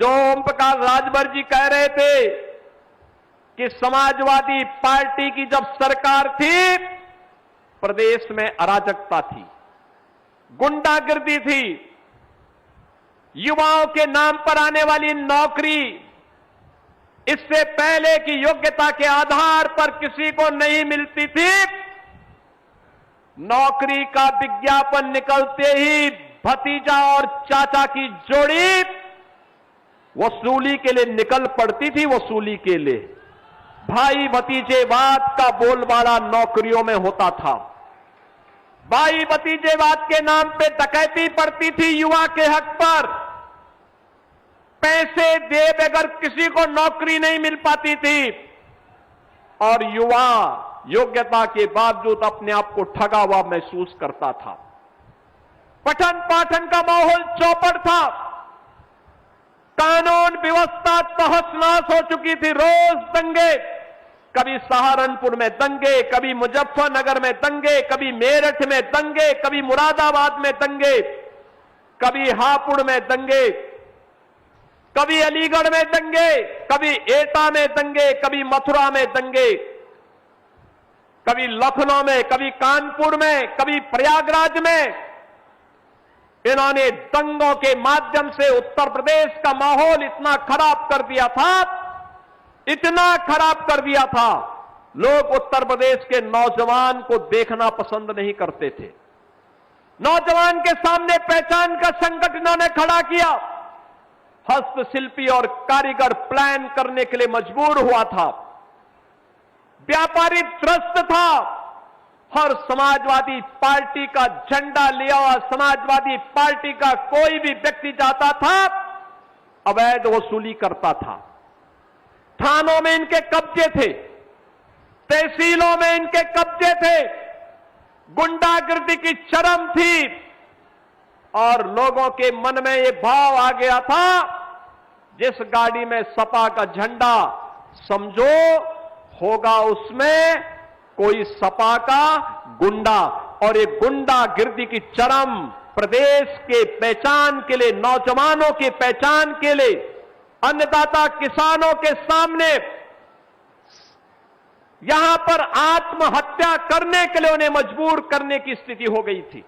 जो ओम प्रकाश राजभर जी कह रहे थे कि समाजवादी पार्टी की जब सरकार थी, प्रदेश में अराजकता थी, गुंडागिर्दी थी, युवाओं के नाम पर आने वाली नौकरी इससे पहले की योग्यता के आधार पर किसी को नहीं मिलती थी। नौकरी का विज्ञापन निकलते ही भतीजा और चाचा की जोड़ी वसूली के लिए निकल पड़ती थी। वसूली के लिए भाई भतीजेवाद का बोलबाला नौकरियों में होता था। भाई भतीजेवाद के नाम पे डकैती पड़ती थी युवा के हक पर। पैसे दे बगैर किसी को नौकरी नहीं मिल पाती थी और युवा योग्यता के बावजूद अपने आप को ठगा हुआ महसूस करता था। पठन पाठन का माहौल चौपट था। कानून व्यवस्था तहस-नहस हो चुकी थी। रोज दंगे, कभी सहारनपुर में दंगे, कभी मुजफ्फरनगर में दंगे, कभी मेरठ में दंगे, कभी मुरादाबाद में दंगे, कभी हापुड़ में दंगे, कभी अलीगढ़ में दंगे, कभी एटा में दंगे, कभी मथुरा में दंगे, कभी लखनऊ में, कभी कानपुर में, कभी प्रयागराज में। इन्होंने दंगों के माध्यम से उत्तर प्रदेश का माहौल इतना खराब कर दिया था, इतना खराब कर दिया था, लोग उत्तर प्रदेश के नौजवान को देखना पसंद नहीं करते थे। नौजवान के सामने पहचान का संकट इन्होंने खड़ा किया। हस्तशिल्पी और कारीगर प्लान करने के लिए मजबूर हुआ था। व्यापारी त्रस्त था। हर समाजवादी पार्टी का झंडा लिया हुआ समाजवादी पार्टी का कोई भी व्यक्ति जाता था, अवैध वसूली करता था। थानों में इनके कब्जे थे, तहसीलों में इनके कब्जे थे, गुंडागिर्दी की चरम थी और लोगों के मन में यह भाव आ गया था, जिस गाड़ी में सपा का झंडा, समझो होगा उसमें कोई सपा का गुंडा। और एक गुंडागिर्दी की चरम प्रदेश के पहचान के लिए, नौजवानों की पहचान के लिए, अन्नदाता किसानों के सामने यहां पर आत्महत्या करने के लिए उन्हें मजबूर करने की स्थिति हो गई थी।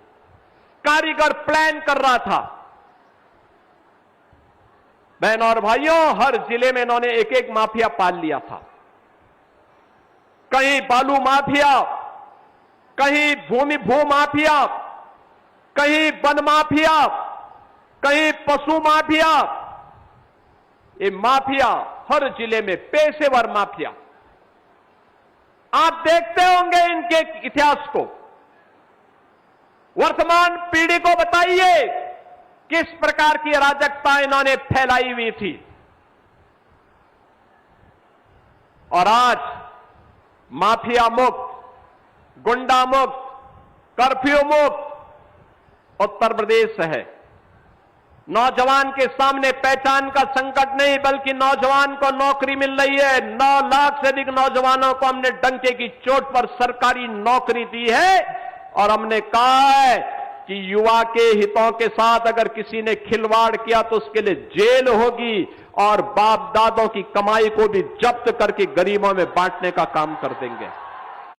कारीगर प्लान कर रहा था। बहनों और भाइयों, हर जिले में इन्होंने एक एक माफिया पाल लिया था। कहीं बालू माफिया, कहीं भू माफिया, कहीं वन माफिया, कहीं पशु माफिया। ये माफिया हर जिले में, पेशेवर माफिया। आप देखते होंगे इनके इतिहास को। वर्तमान पीढ़ी को बताइए किस प्रकार की अराजकता इन्होंने फैलाई हुई थी। और आज माफिया मुक्त, गुंडा मुक्त, कर्फ्यू मुक्त उत्तर प्रदेश है। नौजवान के सामने पहचान का संकट नहीं, बल्कि नौजवान को नौकरी मिल रही है। 9 लाख से अधिक नौजवानों को हमने डंके की चोट पर सरकारी नौकरी दी है और हमने कहा है कि युवा के हितों के साथ अगर किसी ने खिलवाड़ किया तो उसके लिए जेल होगी और बाप दादों की कमाई को भी जब्त करके गरीबों में बांटने का काम कर देंगे।